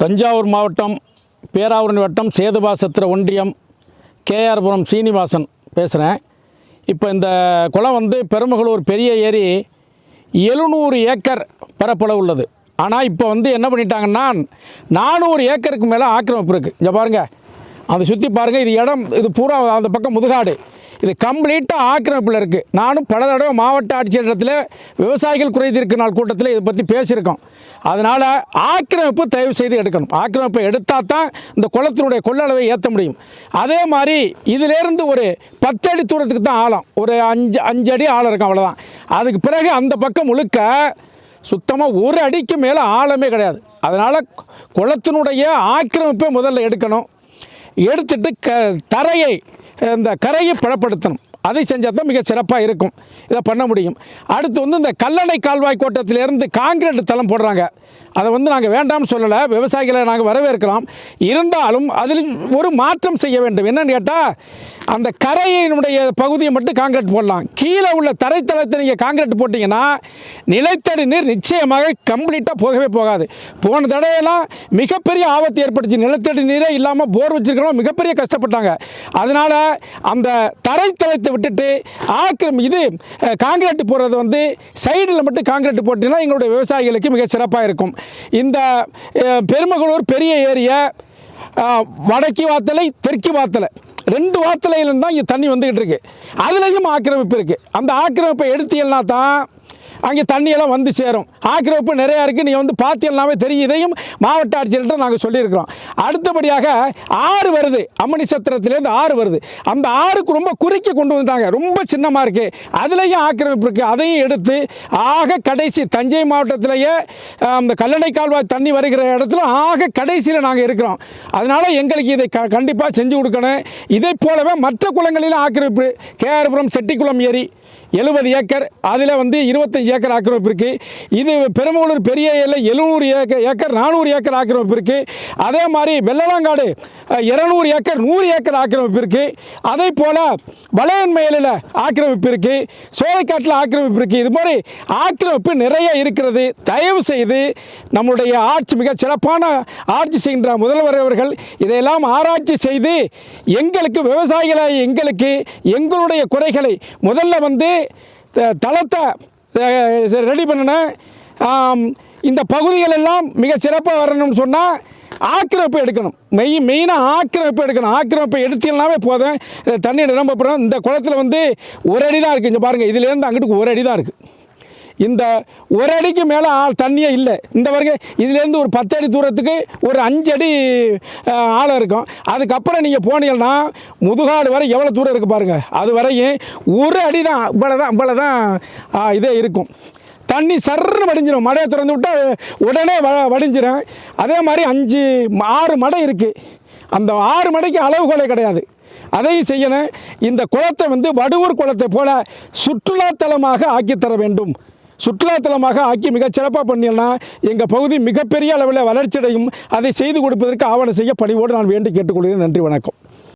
தஞ்சாவூர் மாவட்டம் பேராவூரணி வட்டம் சேதுபாசத்திர ஒன்றியம் கேஆர்புரம் சீனிவாசன் பேசுகிறேன். இப்போ இந்த குளம் வந்து பெருமகளூர் பெரிய ஏரி 700 ஏக்கர் பரப்பளவு உள்ளது. ஆனால் இப்போ வந்து என்ன பண்ணிட்டாங்கன்னா 400 ஏக்கருக்கு மேலே ஆக்கிரமிப்பு இருக்குது. இங்கே பாருங்கள், அதை சுற்றி பாருங்கள். இது இடம், இது பூரா அந்த பக்கம் முதுகாடு, இது கம்ப்ளீட்டாக ஆக்கிரமிப்பில் இருக்குது. நானும் பல தடவை மாவட்ட ஆட்சியரிடத்தில் விவசாயிகள் குறைதீர்க்கும் நாள் கூட்டத்தில் இதை பற்றி பேசியிருக்கோம். அதனால் ஆக்கிரமிப்பு தயவு செய்து எடுக்கணும். ஆக்கிரமிப்பை எடுத்தால் தான் இந்த குளத்தினுடைய கொள்ளளவை ஏற்ற முடியும். அதே மாதிரி இதிலேருந்து ஒரு 10 அடி தூரத்துக்கு தான் ஆழம், ஒரு 5 அடி ஆழம் இருக்கும், அவ்வளோதான். அதுக்கு பிறகு அந்த பக்கம் முழுக்க சுத்தமாக 1 அடிக்கு மேலே ஆழமே கிடையாது. அதனால் குளத்தினுடைய ஆக்கிரமிப்பை முதல்ல எடுக்கணும். எடுத்துட்டு தரையை, இந்த கரையை பலப்படுத்தணும். அதை செஞ்சால் தான் மிக சிறப்பாக இருக்கும். இதை பண்ண முடியும். அடுத்து வந்து இந்த கல்லணை கால்வாய் கோட்டத்திலேருந்து காங்கிரீட் தளம் போடுறாங்க. அதை வந்து நாங்கள் வேண்டாம்னு சொல்லலை, விவசாயிகளை நாங்கள் வரவேற்கலாம். இருந்தாலும் அதில் ஒரு மாற்றம் செய்ய வேண்டும். என்னன்னு கேட்டால், அந்த கரையினுடைய பகுதியை மட்டும் காங்கிரீட் போடலாம். கீழே உள்ள தரைத்தளத்தை நீங்கள் காங்கிரீட் போட்டிங்கன்னா நிலத்தடி நீர் நிச்சயமாக கம்ப்ளீட்டாக போகவே போகாது. போன தடவையெல்லாம் மிகப்பெரிய ஆபத்து ஏற்பட்டுச்சு. நிலத்தடி நீரே இல்லாமல் போர் வச்சுருக்கிறவங்க மிகப்பெரிய கஷ்டப்பட்டாங்க. அதனால் அந்த தரைத்தளத்தை விட்டுட்டு இது காங்கிரீட் போடுறது வந்து சைடில் மட்டும் காங்கிரீட் போட்டிங்கன்னா எங்களுடைய விவசாயிகளுக்கு மிக சிறப்பாக இருக்கும். இந்த பெருமகளூர் பெரிய ஏரியா வடக்கு வாத்தலை தெற்கு வாத்தலை 2 வாத்தலையிலும் தான் இங்கே தண்ணி வந்துக்கிட்டு இருக்குது. அதுலேயும் ஆக்கிரமிப்பு இருக்குது. அந்த ஆக்கிரமிப்பை எடுத்தீங்கன்னா தான் அங்கே தண்ணியெல்லாம் வந்து சேரும். ஆக்கிரமிப்பு நிறையா இருக்குது. நீங்கள் வந்து பார்த்தீங்கன்னாவே தெரியும். இதையும் மாவட்ட ஆட்சியர்கிட்ட நாங்கள் சொல்லியிருக்கிறோம். அடுத்தபடியாக ஆறு வருது, அம்மணி சத்திரத்திலேருந்து ஆறு வருது. அந்த ஆறுக்கு ரொம்ப குறுக்கி கொண்டு வந்துட்டாங்க. ரொம்ப சின்னமாக இருக்குது. அதுலேயும் ஆக்கிரமிப்பு இருக்குது. அதையும் எடுத்து ஆக கடைசி தஞ்சை மாவட்டத்திலேயே அந்த கல்லணை கால்வாய் தண்ணி வருகிற இடத்துல ஆக கடைசியில் நாங்கள் இருக்கிறோம். அதனால் எங்களுக்கு இதை கண்டிப்பாக செஞ்சு கொடுக்கணும். இதை போலவே மற்ற குளங்களிலும் ஆக்கிரமிப்பு. கேஆர்புரம் செட்டிக்குளம் ஏரி 70 ஏக்கர், அதில் வந்து 25 ஏக்கர் ஆக்கிரமிப்பு இருக்குது. இது பெருமகளூர் பெரிய ஏரியில் 700 ஏக்கர் 400 ஏக்கர் ஆக்கிரமிப்பு இருக்குது. அதே மாதிரி வெள்ளலாங்காடு 200 ஏக்கர் 100 ஏக்கர் ஆக்கிரமிப்பு இருக்குது. அதே போல் வளையன்மயிலில் ஆக்கிரமிப்பு இருக்குது. சோலைக்காட்டில் ஆக்கிரமிப்பு இருக்குது. இது மாதிரி ஆக்கிரமிப்பு நிறைய இருக்கிறது. தயவு செய்து நம்முடைய ஆட்சி, மிக சிறப்பான ஆட்சி செய்கின்ற முதல்வர் அவர்கள் இதையெல்லாம் ஆராய்ச்சி செய்து எங்களுக்கு, விவசாயிகளை, எங்களுடைய குறைகளை முதல்ல வந்து தளத்தை ரெடி பண்ணணும். இந்த பகுதிகள் எல்லாம் மிக சிறப்பாக வரணும்னு சொன்னால் ஆக்கிரமிப்பு எடுக்கணும். மெயினாக ஆக்கிரமிப்பு எடுக்கணும். ஆக்கிரமிப்பை எடுத்தீங்கன்னாவே போதும், தண்ணி நிரம்பப்படும். இந்த குளத்தில் வந்து 1 அடி தான் இருக்குது. இங்கே பாருங்கள், இதுலேருந்து அங்கிட்டு 1 அடி தான் இருக்குது. இந்த 1 அடிக்கு மேலே தண்ணியே இல்லை. இந்த வரைக்கும் இதுலேருந்து ஒரு 10 அடி தூரத்துக்கு ஒரு 5 அடி ஆழம் இருக்கும். அதுக்கப்புறம் நீங்கள் போனீங்கன்னா முதுகாடு வரை எவ்வளோ தூரம் இருக்குது பாருங்கள். அது வரையும் 1 அடி தான், இவ்வளோதான் இதே இருக்கும். தண்ணி சர்ன்னு வடிஞ்சிடும். மடையை திறந்து விட்டால் உடனே வடிஞ்சிடும். அதே மாதிரி 6 மடை இருக்குது. அந்த 6 மடைக்கு அளவுகோலே கிடையாது. அதையும் செய்யணும். இந்த குளத்தை வந்து வடுவூர் குளத்தை போல சுற்றுலாத்தலமாக ஆக்கித்தர வேண்டும். சுற்றுலாத்தலமாக ஆக்கி மிகச் சிறப்பாக பண்ணினா எங்கள் பகுதி மிகப்பெரிய அளவில் வளர்ச்சியடையும். அதை செய்து கொடுப்பதற்கு ஆவணம் செய்ய பணிவோடு நான் வேண்டி கேட்டுக்கொள்கிறேன். நன்றி, வணக்கம்.